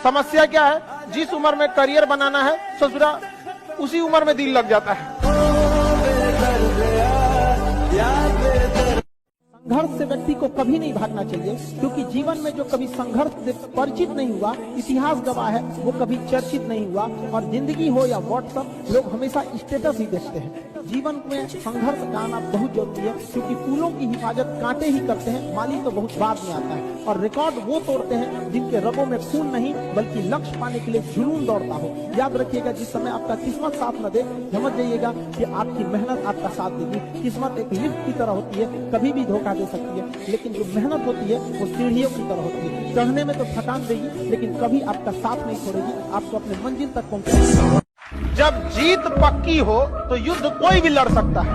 समस्या क्या है, जिस उम्र में करियर बनाना है ससुरा उसी उम्र में दिल लग जाता है। संघर्ष से व्यक्ति को कभी नहीं भागना चाहिए, क्योंकि जीवन में जो कभी संघर्ष से परिचित नहीं हुआ, इतिहास गवाह है, वो कभी चर्चित नहीं हुआ। और जिंदगी हो या व्हाट्सएप, लोग हमेशा स्टेटस ही देखते हैं। जीवन में संघर्ष का आना बहुत जरूरी है, क्योंकि फूलों की हिफाजत कांटे ही करते हैं, माली तो बहुत बाद में आता है। और रिकॉर्ड वो तोड़ते हैं जिनके रगों में खून नहीं बल्कि लक्ष्य पाने के लिए जुनून दौड़ता हो। याद रखिएगा, जिस समय आपका किस्मत साथ न दे, समझ जाइएगा कि आपकी मेहनत आपका साथ देगी। किस्मत एक लिफ्ट की तरह होती है, कभी भी धोखा दे सकती है, लेकिन जो मेहनत होती है वो सीढ़ियों की तरह होती है। चढ़ने में तो थकान देगी, लेकिन कभी आपका साथ नहीं छोड़ेगी, आपको अपने मंजिल तक पहुंचाएगी। जब जीत पक्की हो तो युद्ध कोई भी लड़ सकता है।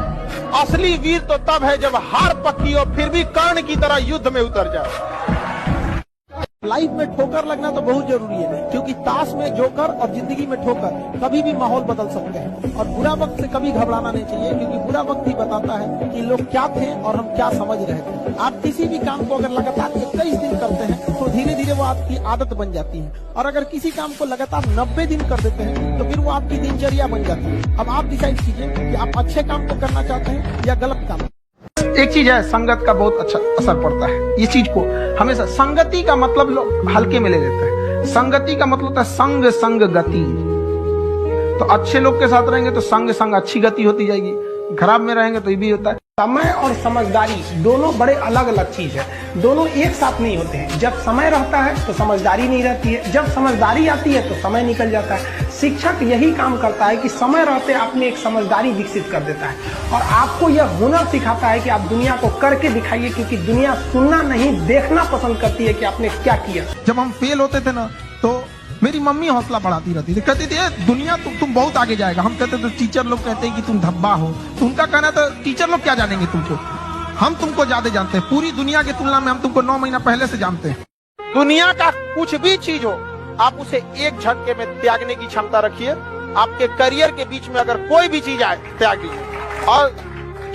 असली वीर तो तब है जब हार पक्की हो फिर भी कर्ण की तरह युद्ध में उतर जाए। लाइफ में ठोकर लगना तो बहुत जरूरी है, क्योंकि ताश में जोकर और जिंदगी में ठोकर कभी भी माहौल बदल सकते हैं। और बुरा वक्त से कभी घबराना नहीं चाहिए, क्योंकि बुरा वक्त ही बताता है कि लोग क्या थे और हम क्या समझ रहे थे। आप किसी भी काम को अगर लगातार 21 दिन करते हैं तो धीरे धीरे वो आपकी आदत बन जाती है, और अगर किसी काम को लगातार 90 दिन कर देते हैं तो फिर वो आपकी दिनचर्या बन जाती है। अब आप डिसाइड कीजिए कि आप अच्छे काम को करना चाहते हैं या गलत काम। एक चीज है, संगत का बहुत अच्छा असर पड़ता है। ये चीज को हमेशा, संगति का मतलब लोग हल्के में ले लेते हैं। संगति का मतलब होता है संग संग गति। तो अच्छे लोग के साथ रहेंगे तो संग संग अच्छी गति होती जाएगी, खराब में रहेंगे तो ये भी होता है। समय और समझदारी दोनों बड़े अलग अलग चीज है, दोनों एक साथ नहीं होते हैं। जब समय रहता है तो समझदारी नहीं रहती है, जब समझदारी आती है तो समय निकल जाता है। शिक्षक यही काम करता है कि समय रहते आप में एक समझदारी विकसित कर देता है, और आपको यह हुनर सिखाता है कि आप दुनिया को करके दिखाइए, क्योंकि दुनिया सुनना नहीं देखना पसंद करती है कि आपने क्या किया। जब हम फेल होते थे ना, तो मेरी मम्मी हौसला बढ़ाती रहती थी, कहती थी दुनिया तुम बहुत आगे जाएगा। हम कहते थे टीचर लोग कहते हैं कि तुम धब्बा हो, तो उनका कहना था टीचर लोग क्या जानेंगे तुमको, हम तुमको ज्यादा जानते हैं। पूरी दुनिया की तुलना में हम तुमको 9 महीना पहले से जानते हैं। दुनिया का कुछ भी चीज हो, आप उसे एक झटके में त्यागने की क्षमता रखिए। आपके करियर के बीच में अगर कोई भी चीज आए, त्यागिए। और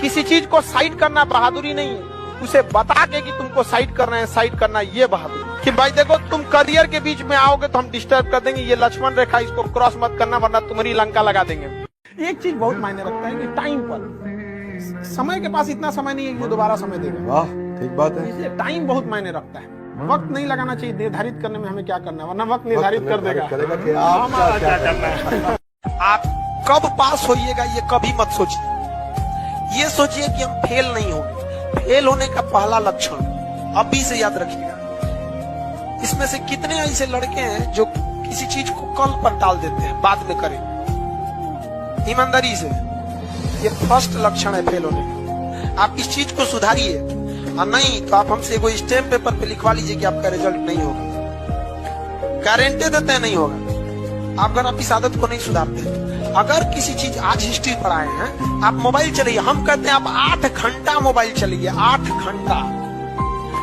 किसी चीज को साइड करना बहादुरी नहीं है, उसे बता के कि तुमको साइड करना है, साइड करना ये बहादुरी। कि भाई देखो, तुम करियर के बीच में आओगे तो हम डिस्टर्ब कर देंगे, ये लक्ष्मण रेखा, इसको क्रॉस मत करना वरना तुम्हारी लंका लगा देंगे। एक चीज बहुत मायने रखता है कि टाइम पर, समय के पास इतना समय नहीं है कि वो दोबारा समय देगा। वाह, ठीक बात है। इसलिए टाइम बहुत मायने रखता है। वक्त नहीं लगाना चाहिए निर्धारित करने में हमें क्या करना है, वरना वक्त निर्धारित कर देगा कि आप क्या करना है। आप कब पास होइएगा ये कभी मत सोचिए। ये सोचिए कि हम फेल नहीं होंगे। फेल होने का पहला लक्षण अभी से याद रखिएगा। इसमें से कितने ऐसे लड़के हैं जो किसी चीज को कल पर टाल देते हैं, बाद में करें। ईमानदारी से, ये फर्स्ट लक्षण है फेल होने का। आप इस चीज को सुधारिए, और नहीं तो आप हमसे कोई स्टैम्प पेपर पे लिखवा लीजिए कि आपका रिजल्ट नहीं होगा। गारंटी देते हैं नहीं होगा, अगर आप इस आदत को नहीं सुधारते। अगर किसी चीज आज हिस्ट्री पर आए हैं, आप मोबाइल चलाइए, हम कहते हैं आप 8 घंटा मोबाइल चलाइए, 8 घंटा।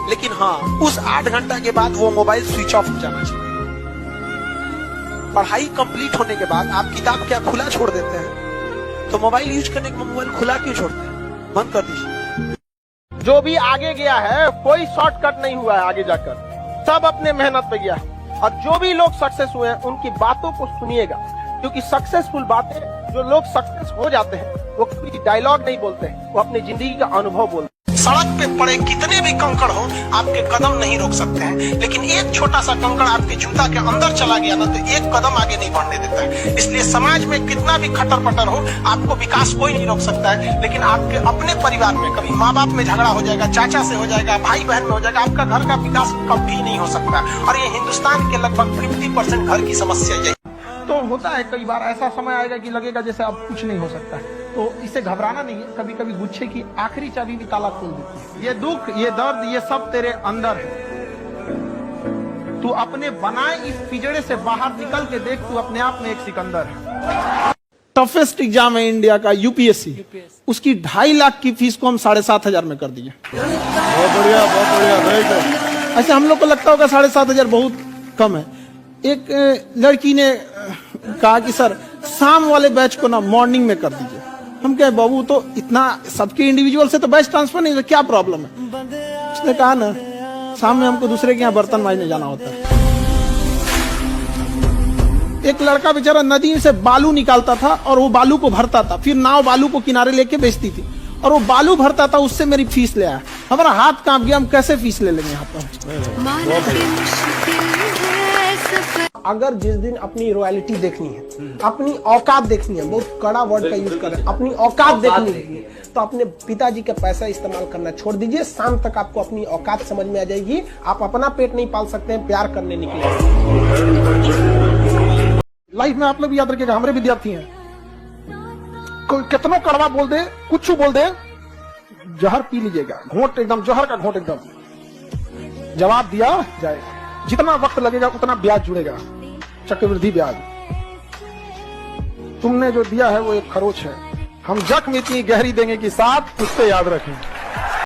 लेकिन हाँ, उस 8 घंटा के बाद वो मोबाइल स्विच ऑफ हो जाना चाहिए। पढ़ाई कंप्लीट होने के बाद आप किताब क्या खुला छोड़ देते हैं, तो मोबाइल यूज करने के मोबाइल खुला क्यों छोड़ते हैं? बंद कर दीजिए। जो भी आगे गया है, कोई शॉर्टकट नहीं हुआ है आगे जाकर, सब अपने मेहनत पे गया है। और जो भी लोग सक्सेस हुए हैं उनकी बातों को सुनिएगा, क्योंकि सक्सेसफुल बातें, जो लोग सक्सेस हो जाते हैं वो कोई डायलॉग नहीं बोलते हैं, वो अपनी जिंदगी का अनुभव बोलते हैं। सड़क पे पड़े कितने भी कंकड़ हो, आपके कदम नहीं रोक सकते हैं, लेकिन एक छोटा सा कंकड़ आपके जूता के अंदर चला गया ना, तो एक कदम आगे नहीं बढ़ने देता है। इसलिए समाज में कितना भी खटर पटर हो, आपको विकास कोई नहीं रोक सकता है। लेकिन आपके अपने परिवार में कभी माँ बाप में झगड़ा हो जाएगा, चाचा से हो जाएगा, भाई बहन में हो जाएगा, आपका घर का विकास कभी नहीं हो सकता। और ये हिंदुस्तान के लगभग 50% घर की समस्या है। तो होता है कई बार ऐसा समय आएगा कि लगेगा जैसे अब कुछ नहीं हो सकता है, तो इससे घबराना नहीं है। कभी कभी गुच्छे की आखिरी चाबी भी ताला खोल देती है। ये दुख, ये दर्द, ये सब तेरे अंदर है। तू अपने बनाए इस पिंजड़े से बाहर निकल के देख, तू अपने आप में एक सिकंदर है। टफेस्ट एग्जाम है इंडिया का, यूपीएससी। उसकी 2.5 लाख की फीस को हम 7,500 में कर दिए। बहुत बढ़िया, बहुत बढ़िया। ऐसे हम लोग को लगता होगा 7,500 बहुत कम है। एक लड़की ने कहा कि सर शाम वाले बैच को ना मॉर्निंग में कर दीजिए। हम कहे बाबू, तो इतना सबके इंडिविजुअल से तो बैच ट्रांसफर नहीं, तो क्या प्रॉब्लम है? उसने कहा ना, शाम में हमको दूसरे के यहाँ बर्तन मांजने जाना होता है। एक लड़का बेचारा नदी से बालू निकालता था और वो बालू को भरता था, फिर नाव बालू को किनारे लेके बेचती थी और वो बालू भरता था, उससे मेरी फीस ले आया। हमारा हाथ कांप गया, हम कैसे फीस ले लेंगे यहाँ पर। अगर जिस दिन अपनी रॉयल्टी देखनी है, अपनी औकात देखनी है, बहुत कड़ा वर्ड का यूज कर रहे हैं, अपनी औकात देखनी है, तो अपने पिताजी का पैसा इस्तेमाल करना छोड़ दीजिए। शाम तक आपको अपनी औकात समझ में आ जाएगी। आप अपना पेट नहीं पाल सकते हैं, प्यार करने निकले। लाइफ में आप लोग भी याद रखिएगा, हमारे विद्यार्थी हैं, कोई कितना कड़वा बोल दे, कुछ बोल दे, जहर पी लीजिएगा, घोंट एकदम जहर का घोंट एकदम, जवाब दिया जाएगा। जितना वक्त लगेगा उतना ब्याज जुड़ेगा, चक्रवृद्धि ब्याज। तुमने जो दिया है वो एक खरोच है, हम जख्म इतनी गहरी देंगे कि साथ उससे याद रखें।